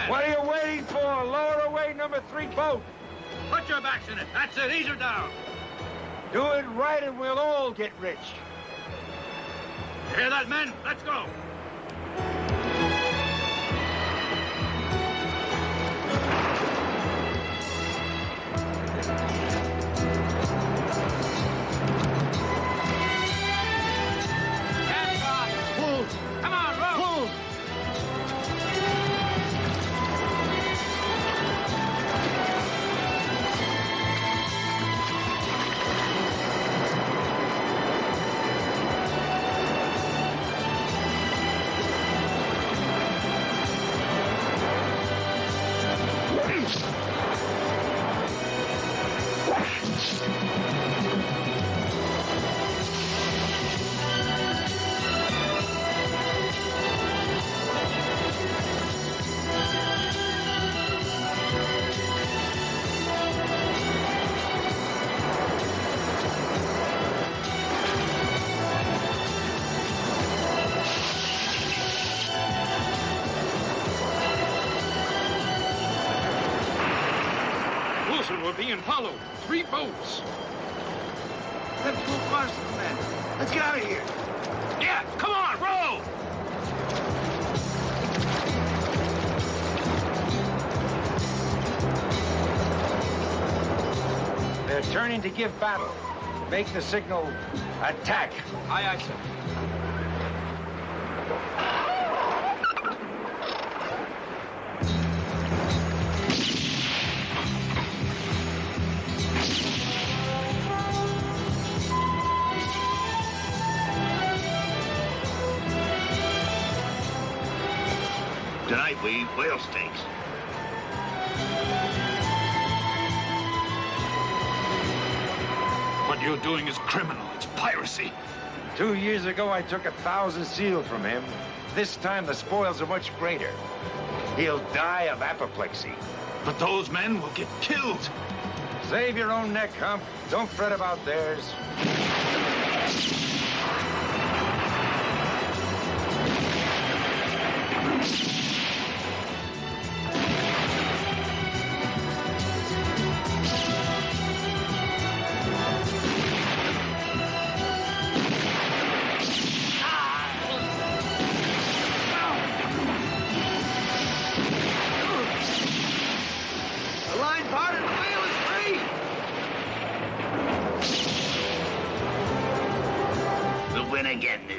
What are you waiting for? Lower away number 3 boat. Put your backs in it. That's it. Ease her down. Do it right and we'll all get rich. You hear that, men? Let's go. Come on, row. We're being followed. 3 boats. Captain Wolf Larson, man. Let's get out of here. Yeah, come on, row! They're turning to give battle. Make the signal attack. Aye, aye, sir. Tonight we eat whale steaks. What you're doing is criminal. It's piracy. 2 years ago, I took 1,000 seal from him. This time, the spoils are much greater. He'll die of apoplexy. But those men will get killed. Save your own neck, Hump. Don't fret about theirs.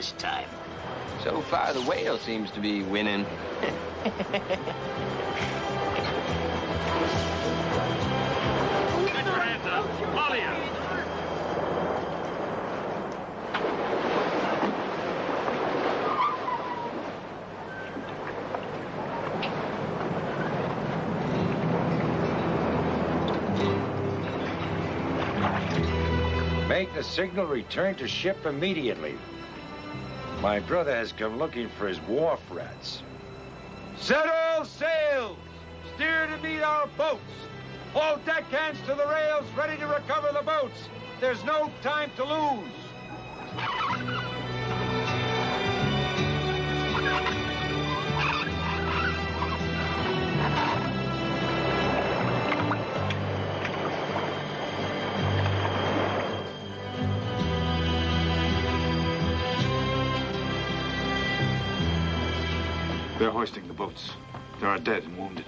this time. So far, the whale seems to be winning. Get your hands up. All of you. Make the signal, return to ship immediately. My brother has come looking for his wharf rats. Set all sails! Steer to meet our boats! All deckhands to the rails, ready to recover the boats! There's no time to lose! They're hoisting the boats. There are dead and wounded.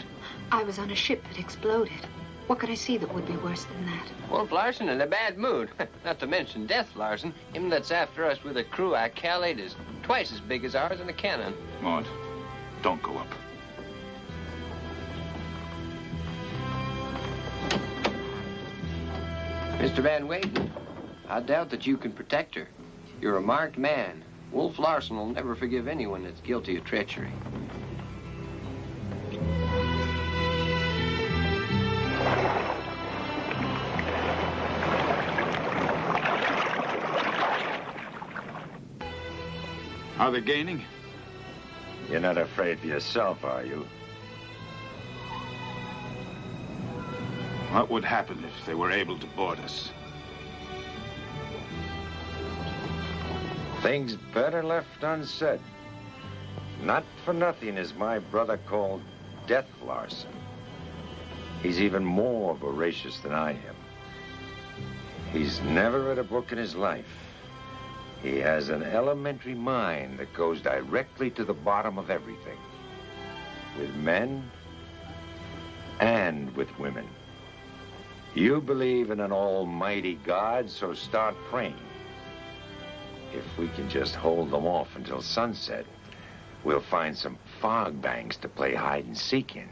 I was on a ship that exploded. What could I see that would be worse than that? Wolf Larson in a bad mood. Not to mention Death Larson. Him that's after us with a crew I calculate is twice as big as ours in a cannon. Maud, don't go up. Mr. Van Weyden, I doubt that you can protect her. You're a marked man. Wolf Larson will never forgive anyone that's guilty of treachery. Are they gaining? You're not afraid for yourself, are you? What would happen if they were able to board us? Things better left unsaid. Not for nothing is my brother called Death Larson. He's even more voracious than I am. He's never read a book in his life. He has an elementary mind that goes directly to the bottom of everything. With men and with women. You believe in an almighty God, so start praying. If we can just hold them off until sunset, we'll find some fog banks to play hide and seek in.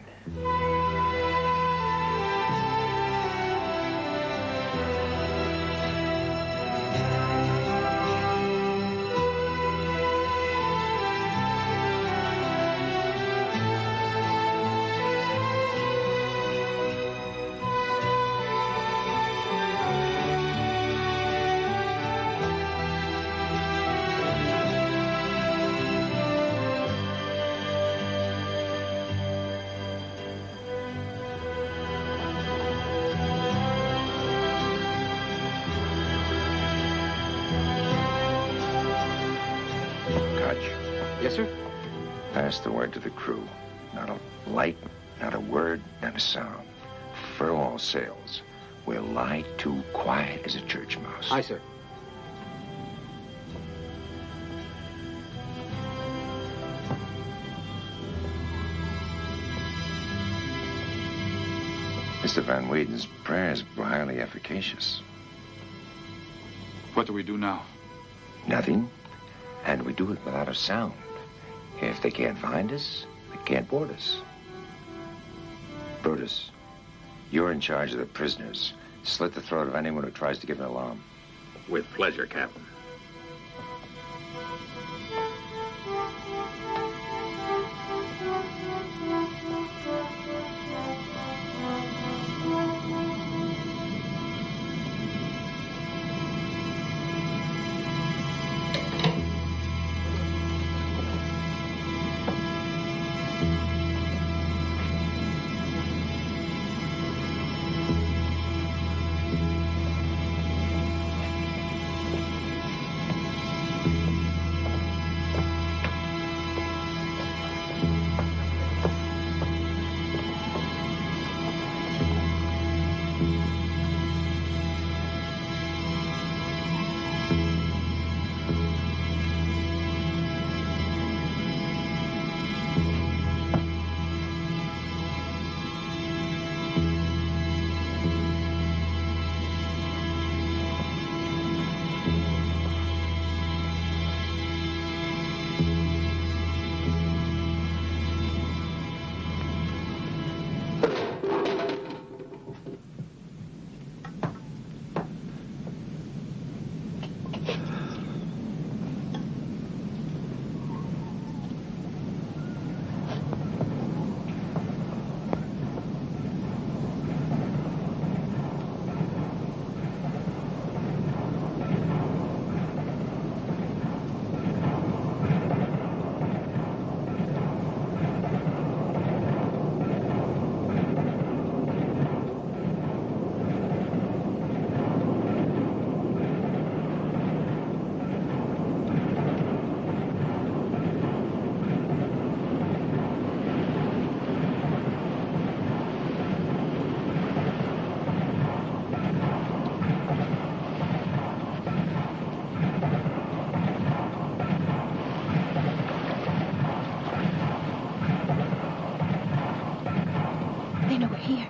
Yes, sir? Pass the word to the crew. Not a light, not a word, not a sound. Furl all sails. We'll lie too quiet as a church mouse. Aye, sir. Mr. Van Weyden's prayers were highly efficacious. What do we do now? Nothing. And we do it without a sound. If they can't find us, they can't board us. Brutus, you're in charge of the prisoners. Slit the throat of anyone who tries to give an alarm. With pleasure, Captain. Here.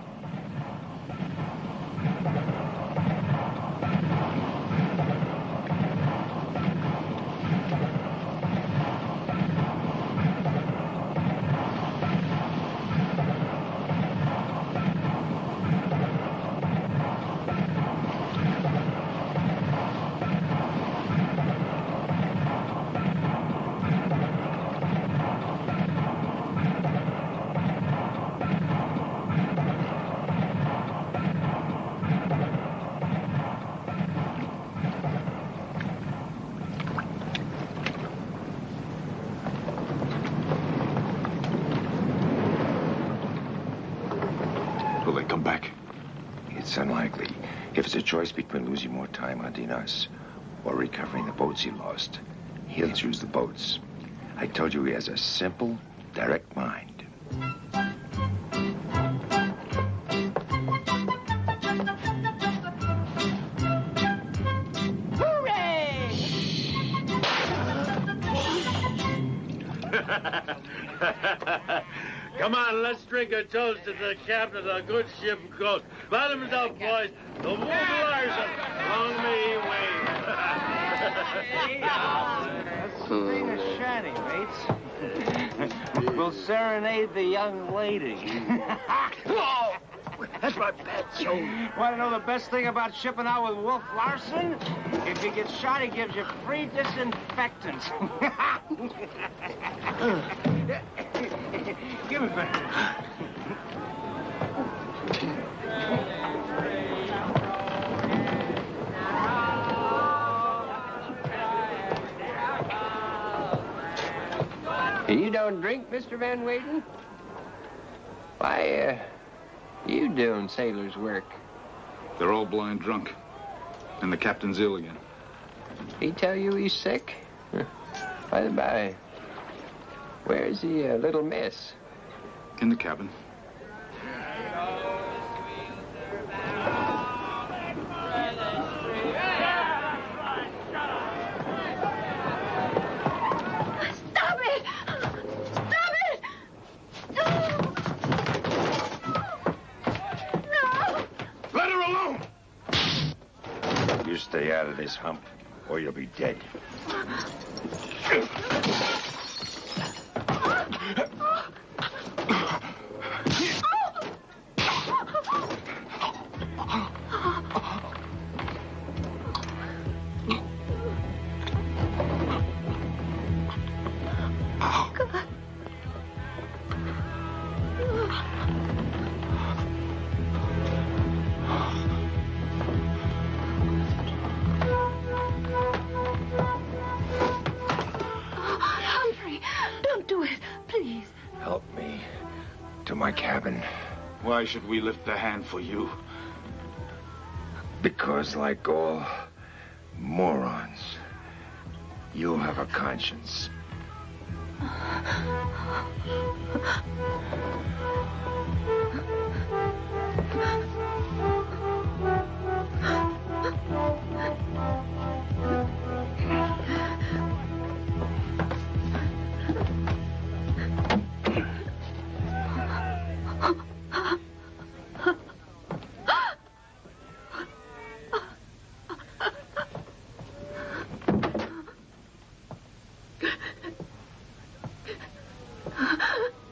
Will they come back? It's unlikely. If it's a choice between losing more time hunting us or recovering the boats he lost, he'll choose the boats. I told you he has a simple, direct mind. Come on, let's drink a toast to the captain of the good ship Ghost. Bottoms up, boys. The Wolf Larson. Long may he wave. Let's sing a shanty, mates. We'll serenade the young lady. Oh, that's my pet, Joe. Want to know the best thing about shipping out with Wolf Larson? If you get shot, he gives you free disinfectant. Give it back. You don't drink, Mr. Van Weyden? Why, you doing sailor's work? They're all blind drunk. And the captain's ill again. He tell you he's sick? By the by, where's the little miss? In the cabin. Stop it! Stop it! No! No! Let her alone! You stay out of this, Hump, or you'll be dead. Help me to my cabin. Why should we lift a hand for you? Because, like all morons, you have a conscience.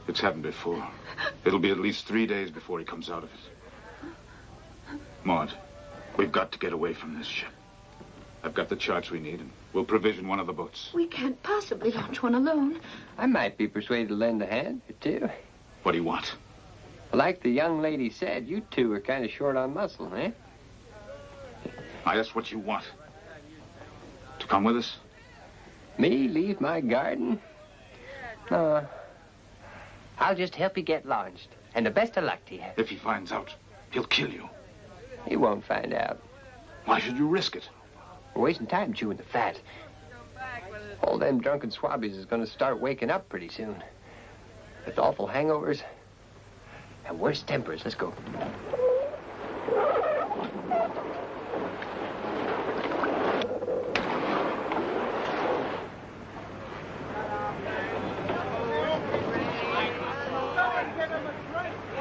It's happened before. It'll be at least 3 days before he comes out of it. Maud, we've got to get away from this ship. I've got the charts we need, and we'll provision one of the boats. We can't possibly launch one alone. I might be persuaded to lend a hand or two. What do you want? Like the young lady said, you two are kind of short on muscle, eh? I asked what you want. To come with us? Me leave my garden? No. I'll just help you get launched. And the best of luck to you. If he finds out, he'll kill you. He won't find out. Why should you risk it? We're wasting time chewing the fat. All them drunken swabbies is going to start waking up pretty soon. With awful hangovers and worse tempers. Let's go.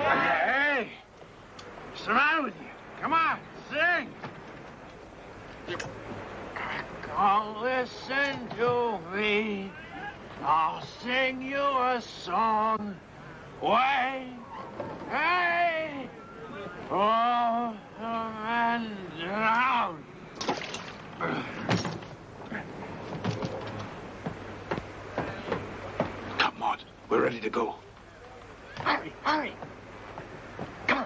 Hey, the matter with you? Come on, sing. Come listen to me. I'll sing you a song. Way, hey, oh, and down. Come on, we're ready to go. Hurry, hurry. Come on.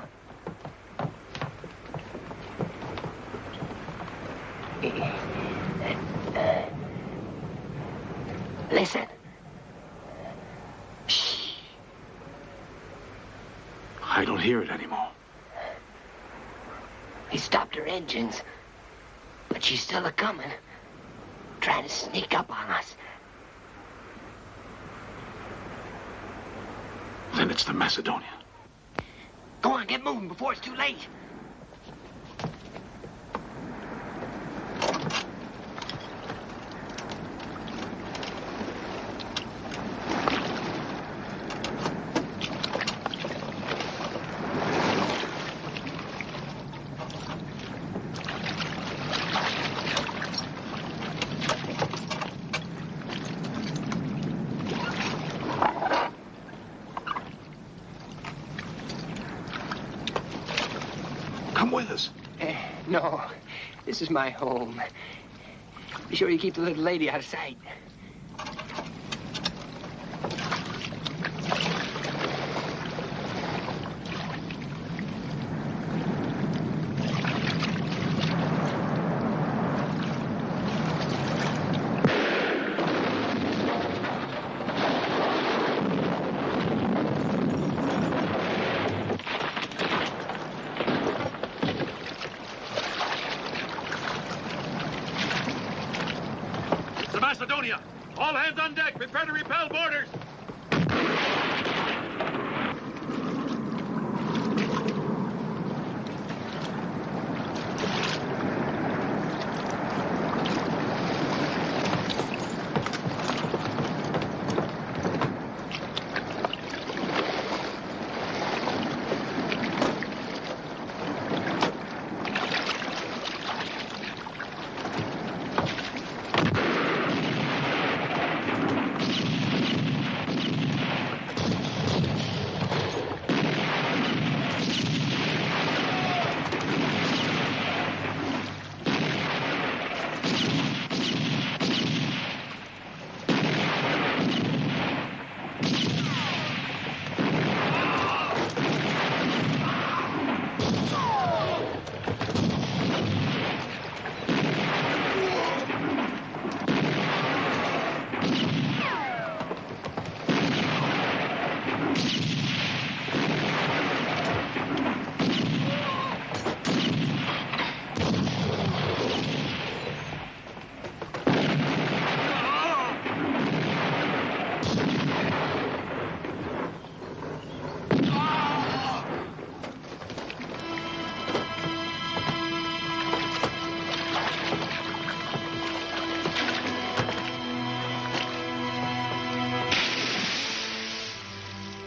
Listen. Shh. I don't hear it anymore. They stopped her engines, but she's still a-coming, trying to sneak up on us. Then it's the Macedonia. Go on, get moving before it's too late. No, this is my home. Be sure you keep the little lady out of sight. Macedonia! All hands on deck! Prepare to repel boarders!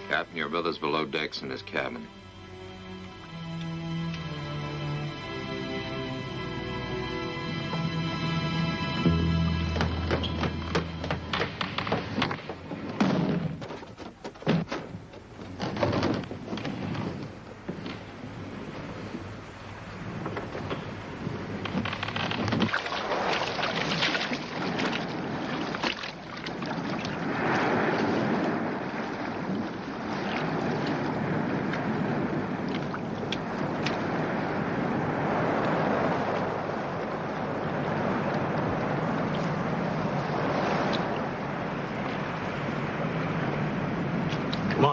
Captain, your brother's below decks in his cabin.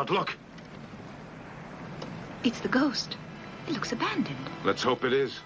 Look. It's the ghost. It looks abandoned. Let's hope it is.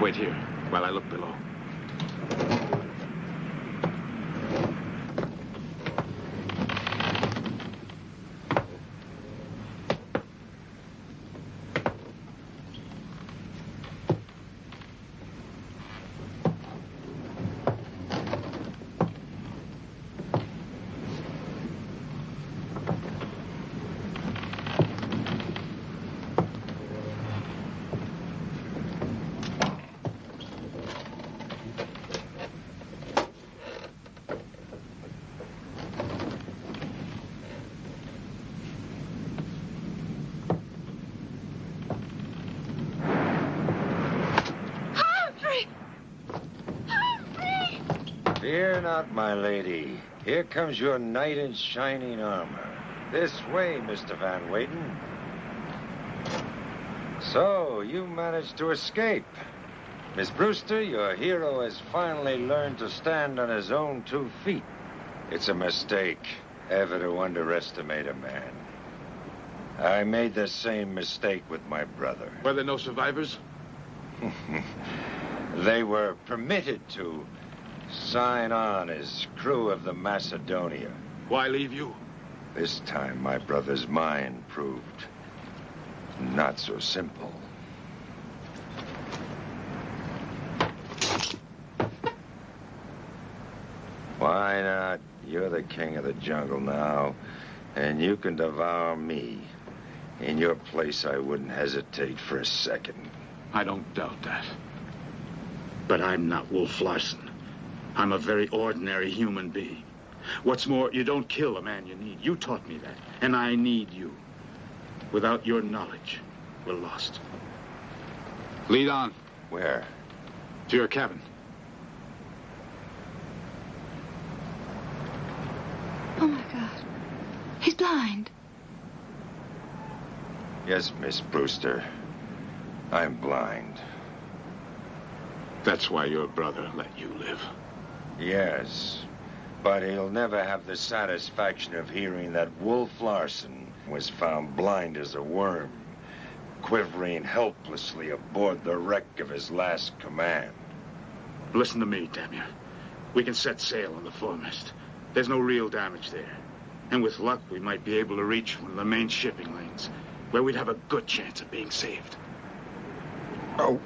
Wait here while I look below. Fear not, my lady. Here comes your knight in shining armor. This way, Mr. Van Weyden. So, you managed to escape. Miss Brewster, your hero has finally learned to stand on his own 2 feet. It's a mistake ever to underestimate a man. I made the same mistake with my brother. Were there no survivors? They were permitted to sign on as crew of the Macedonia. Why leave you? This time, my brother's mind proved not so simple. Why not? You're the king of the jungle now, and you can devour me. In your place, I wouldn't hesitate for a second. I don't doubt that. But I'm not Wolf Larson. I'm a very ordinary human being. What's more, you don't kill a man you need. You taught me that, and I need you. Without your knowledge, we're lost. Lead on. Where? To your cabin. Oh, my God. He's blind. Yes, Miss Brewster. I'm blind. That's why your brother let you live. Yes, but he'll never have the satisfaction of hearing that Wolf Larson was found blind as a worm, quivering helplessly aboard the wreck of his last command. Listen to me, damn you. We can set sail on the foremast. There's no real damage there. And with luck, we might be able to reach one of the main shipping lanes, where we'd have a good chance of being saved. Oh.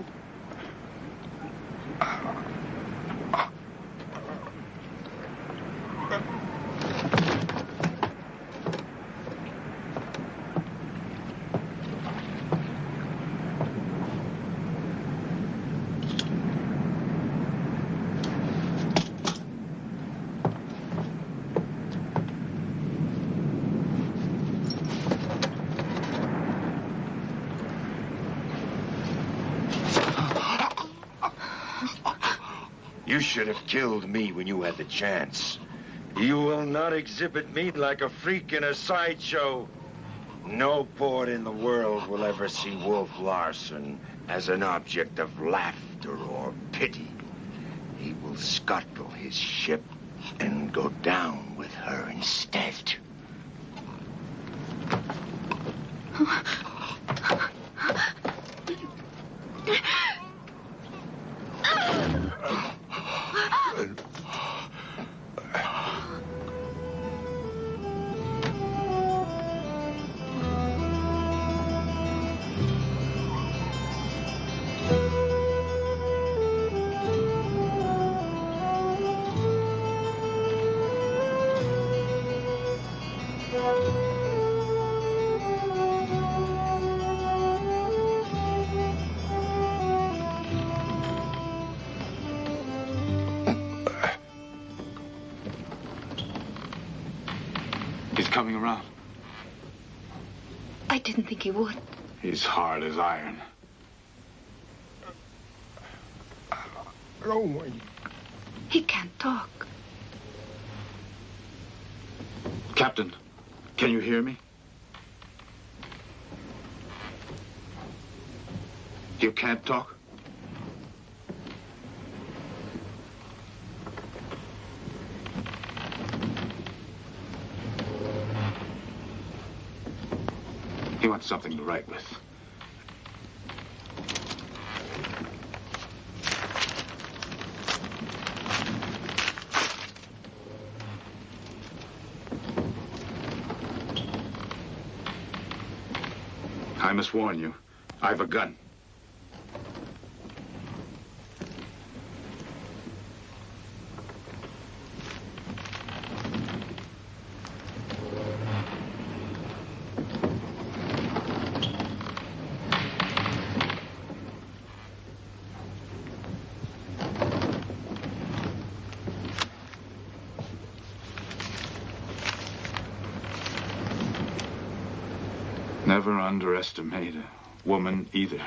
You should have killed me when you had the chance. You will not exhibit me like a freak in a sideshow. No poet in the world will ever see Wolf Larson as an object of laughter or pity. He will scuttle his ship and go down with her instead. He's coming around. I didn't think he would. He's hard as iron. He can't talk. Captain, can you hear me? You can't talk? He wants something to write with. I must warn you, I've a gun. Never underestimate a woman either.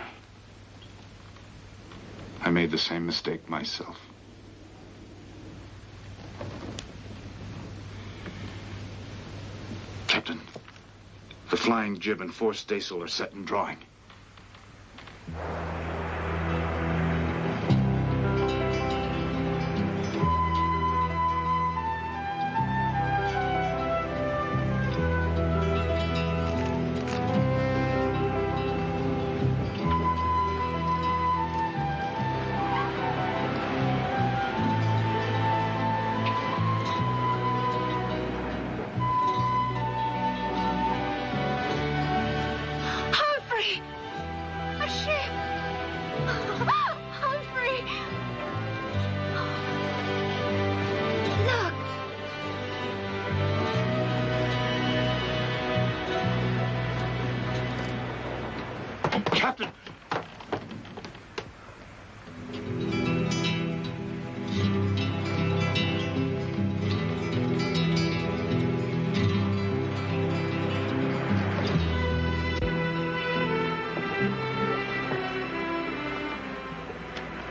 I made the same mistake myself. Captain, the flying jib and forestaysail are set and drawing. Captain!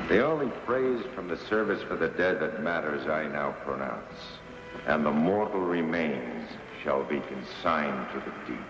The only phrase from the service for the dead that matters I now pronounce, and the mortal remains shall be consigned to the deep.